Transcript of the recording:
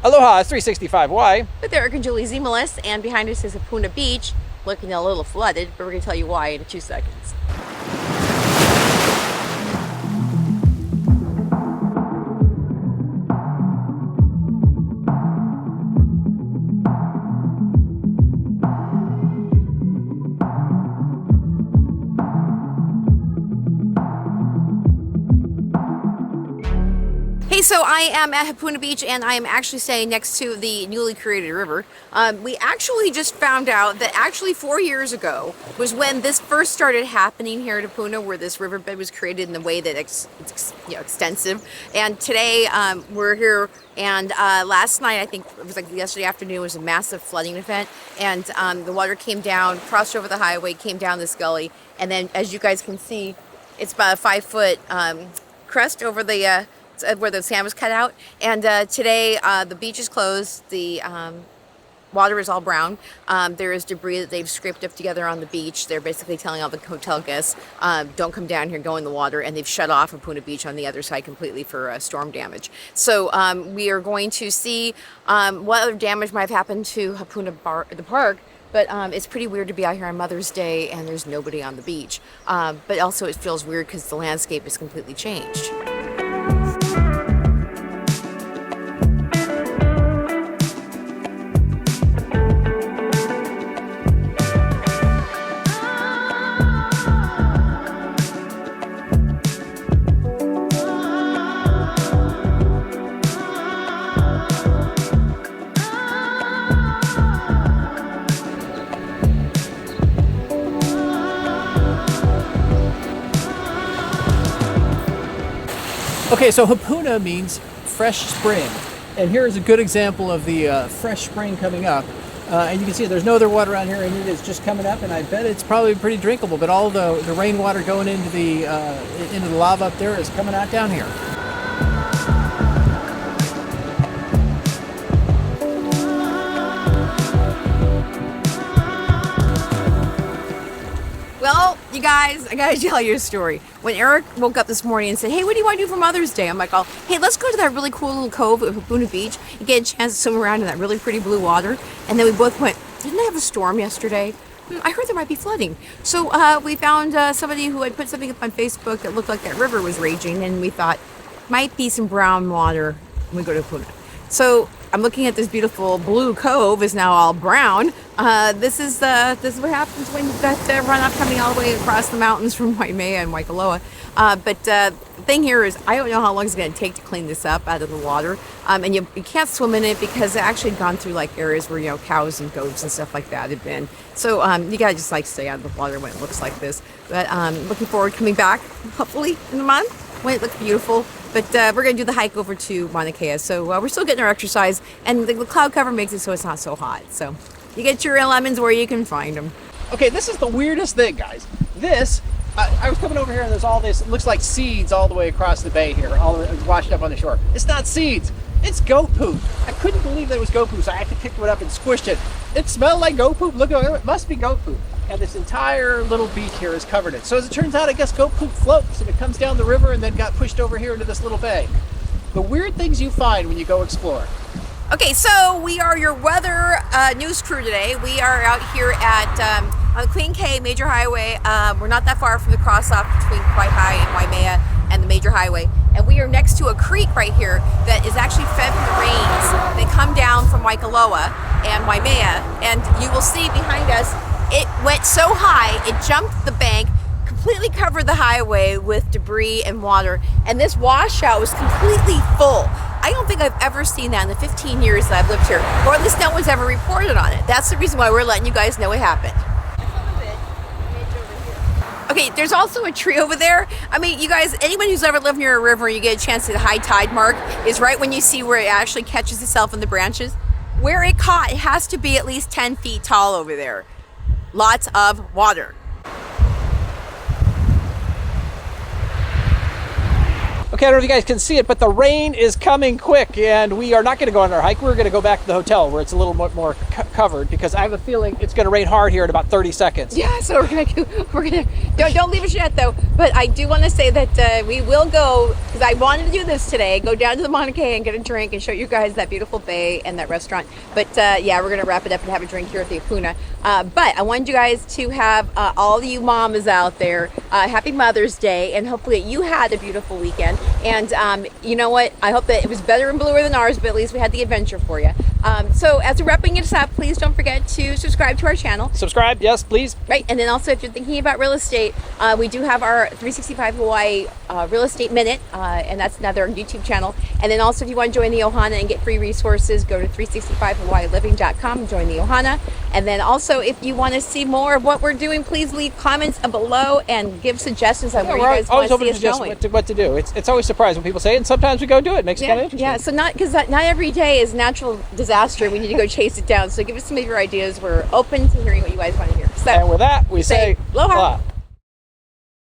Aloha, it's 365Y. With Eric and Julie Ziemelis, and behind us is Hapuna Beach, looking a little flooded, but we're going to tell you why in 2 seconds. Hey, so I am at Hapuna Beach and I am actually staying next to the newly created river. We actually just found out that actually 4 years ago was when this first started happening here at Hapuna, where this riverbed was created in the way that it's extensive. And today we're here, and last night, I think it was like yesterday afternoon, was a massive flooding event, and the water came down, crossed over the highway, came down this gully, and then as you guys can see, it's about a 5-foot crest over the where the sand was cut out. And today the beach is closed. The water is all brown. There is debris that they've scraped up together on the beach. They're basically telling all the hotel guests, don't come down here, go in the water, and they've shut off Hapuna Beach on the other side completely for storm damage. So we are going to see what other damage might have happened to the park. But it's pretty weird to be out here on Mother's Day and there's nobody on the beach. But also it feels weird because the landscape is completely changed. Okay, so Hapuna means fresh spring. And here is a good example of the fresh spring coming up. And you can see there's no other water around here, and it is just coming up, and I bet it's probably pretty drinkable, but all the rainwater going into the lava up there is coming out down here. Well, you guys, I gotta tell you a story. When Eric woke up this morning and said, hey, what do you want to do for Mother's Day? I'm like, oh, hey, let's go to that really cool little cove at Hapuna Beach and get a chance to swim around in that really pretty blue water. And then we both went, didn't they have a storm yesterday? I heard there might be flooding. So we found somebody who had put something up on Facebook that looked like that river was raging, and we thought, might be some brown water when we go to Hapuna. So I'm looking at this beautiful blue cove is now all brown. This is what happens when you've got runoff coming all the way across the mountains from Waimea and Waikoloa. But the thing here is, I don't know how long it's going to take to clean this up out of the water. And you can't swim in it because it actually had gone through like areas where, cows and goats and stuff like that had been. So you got to just like stay out of the water when it looks like this. But looking forward to coming back, hopefully in a month, when it looks beautiful. But we're going to do the hike over to Mauna Kea. So we're still getting our exercise, and the cloud cover makes it so it's not so hot. So you get your lemons where you can find them. Okay, this is the weirdest thing, guys. This, I was coming over here and there's all this, it looks like seeds all the way across the bay here, all washed up on the shore. It's not seeds, it's goat poop. I couldn't believe that it was goat poop, so I had to pick one up and squished it. It smelled like goat poop. Look, it must be goat poop. And this entire little beach here is covered in it. So as it turns out, I guess goat poop floats and it comes down the river and then got pushed over here into this little bay. The weird things you find when you go explore. Okay, so we are your weather news crew today. We are out here at on the Queen K Major Highway. We're not that far from the crossoff between Waihae and Waimea and the Major Highway. And we are next to a creek right here that is actually fed from the rains. They come down from Waikoloa and Waimea, and you will see behind us, it went so high, it jumped the bank, completely covered the highway with debris and water, and this washout was completely full. I don't think I've ever seen that in the 15 years that I've lived here, or at least no one's ever reported on it. That's the reason why we're letting you guys know it happened. Okay, there's also a tree over there. I mean, you guys, anyone who's ever lived near a river and you get a chance to see the high tide mark is right when you see where it actually catches itself in the branches. Where it caught, it has to be at least 10 feet tall over there. Lots of water. Okay, I don't know if you guys can see it, but the rain is coming quick, and we are not going to go on our hike. We're going to go back to the hotel where it's a little more covered, because I have a feeling it's going to rain hard here in about 30 seconds. Yeah, so we're gonna don't leave us yet though. But I do want to say that we will go, because I wanted to do this today. Go down to the Mauna Kea and get a drink and show you guys that beautiful bay and that restaurant. But yeah, we're gonna wrap it up and have a drink here at the Hapuna. But I wanted you guys to have all you mamas out there, happy Mother's Day, and hopefully you had a beautiful weekend. And you know what? I hope that it was better and bluer than ours, but at least we had the adventure for you. So as we're wrapping it up, please don't forget to subscribe to our channel. Subscribe, yes, please. Right, and then also if you're thinking about real estate, we do have our 365 Hawaii Real Estate Minute, and that's another YouTube channel. And then also if you want to join the Ohana and get free resources, go to 365hawaiiliving.com and join the Ohana. And then also if you want to see more of what we're doing, please leave comments below and give suggestions on where you guys want to see us going. What to do. It's always surprising when people say it, and sometimes we go do it. It makes it kind of interesting. Yeah, so because not every day is natural disaster. We need to go chase it down. So give us some of your ideas. We're open to hearing what you guys want to hear. So, and with that, we say aloha. aloha.